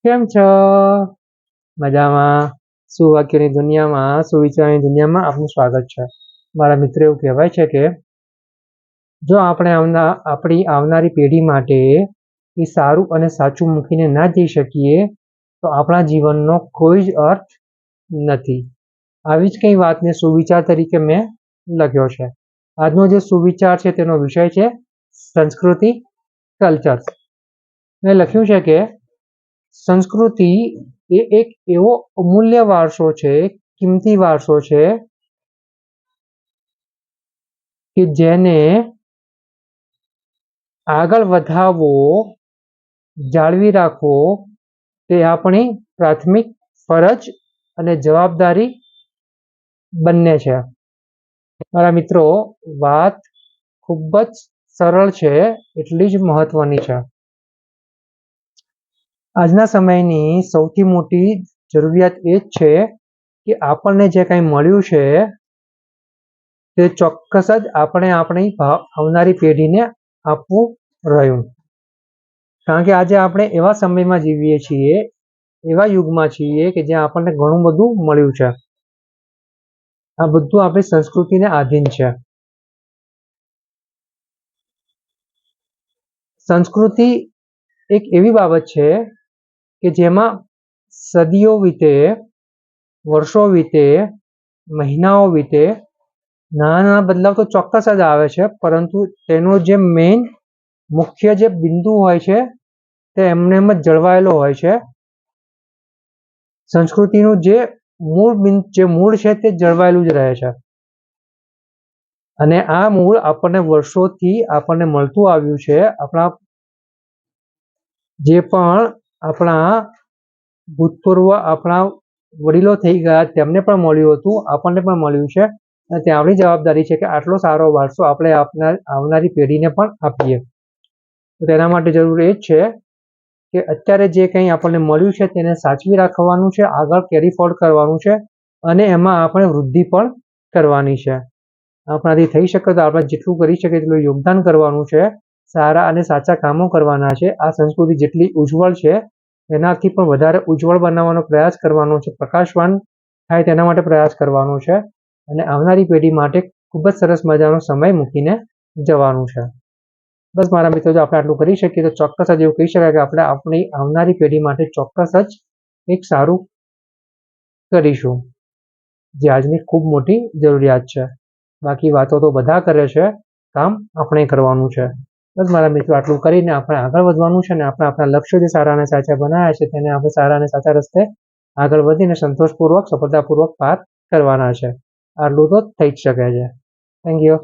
કેમ છો? મજામાં? સુવાક્યોની દુનિયામાં, સુવિચારની દુનિયામાં આપનું સ્વાગત છે. મારા મિત્ર એવું કહેવાય છે કે જો આપણે આપણી આવનારી પેઢી માટે એ સારું અને સાચું મૂકીને ના જઈ શકીએ તો આપણા જીવનનો કોઈ જ અર્થ નથી. આવી જ કંઈ વાતને સુવિચાર તરીકે મેં લખ્યો છે. આજનો જે સુવિચાર છે તેનો વિષય છે સંસ્કૃતિ, કલ્ચર. મેં લખ્યું છે કે સંસ્કૃતિ એ એક એવો અમૂલ્ય વારસો છે, કિંમતી વારસો છે કે જેને આગળ વધાવવો, જાળવી રાખવો તે આપણી પ્રાથમિક ફરજ અને જવાબદારી બંને છે. મારા મિત્રો, વાત ખૂબ જ સરળ છે, એટલી જ મહત્વની છે. આજના સમયની સૌથી મોટી જરૂરિયાત એ જ છે કે આપણને જે કંઈ મળ્યું છે તે ચોક્કસ જ આપણે આપણી આવનારી પેઢીને આપવું રહ્યું. કારણ કે આજે આપણે એવા સમયમાં જીવીએ છીએ, એવા યુગમાં છીએ કે જ્યાં આપણને ઘણું બધું મળ્યું છે. આ બધું આપણી સંસ્કૃતિને આધીન છે. સંસ્કૃતિ એક એવી બાબત છે કે જેમાં સદીઓ વીતે, વર્ષો વીતે, મહિનાઓ વીતે, નાના નાના બદલાવ તો ચોક્કસ જ આવે છે, પરંતુ તેનો જે મેઇન મુખ્ય જે બિંદુ હોય છે તે એમને એમ જ જળવાયેલો હોય છે. સંસ્કૃતિનું જે મૂળ છે તે જળવાયેલું જ રહે છે. અને આ મૂળ આપણને વર્ષોથી આપણને મળતું આવ્યું છે. આપણા જે પણ આપણા ભૂતપૂર્વ આપણા વડીલો થઈ ગયા તેમને પણ મળ્યું હતું, આપણને પણ મળ્યું છે. અને તે આપણી જવાબદારી છે કે આટલો સારો વારસો આપણે આવનારી પેઢીને પણ આપીએ. તો તેના માટે જરૂર એ જ છે કે અત્યારે જે કંઈ આપણને મળ્યું છે તેને સાચવી રાખવાનું છે, આગળ કેરી ફોરવર્ડ કરવાનું છે અને એમાં આપણે વૃદ્ધિ પણ કરવાની છે. આપણાથી થઈ શકે તો આપણે જેટલું કરી શકીએ તેટલું યોગદાન કરવાનું છે, સારા અને સાચા કામો કરવાના છે. આ સંસ્કૃતિ જેટલી ઉજ્જવળ છે એનાથી પણ વધારે ઉજ્જવળ બનાવવાનો પ્રયાસ કરવાનો છે, પ્રકાશવાન થાય તેના માટે પ્રયાસ કરવાનો છે અને આવનારી પેઢી માટે ખૂબ જ સરસ મજાનો સમય મૂકીને જવાનું છે. બસ મારા મિત્રો, જો આપણે આટલું કરી શકીએ તો ચોક્કસ જ એવું કહી શકાય કે આપણે આપણી આવનારી પેઢી માટે ચોક્કસ જ એક સારું કરીશું, જે આજની ખૂબ મોટી જરૂરિયાત છે. બાકી વાતો તો બધા કરે છે, કામ આપણે કરવાનું છે. બસ મારા મિત્રો, આટલું કરીને આપણે આગળ વધવાનું છે અને આપણે આપણા લક્ષ્યો જે સારા અને સાચા બનાવ્યા છે તેને આપણે સારા અને સાચા રસ્તે આગળ વધીને સંતોષપૂર્વક, સફળતાપૂર્વક પાર કરવાના છે. આટલું તો થઈ જ શકે છે. Thank you.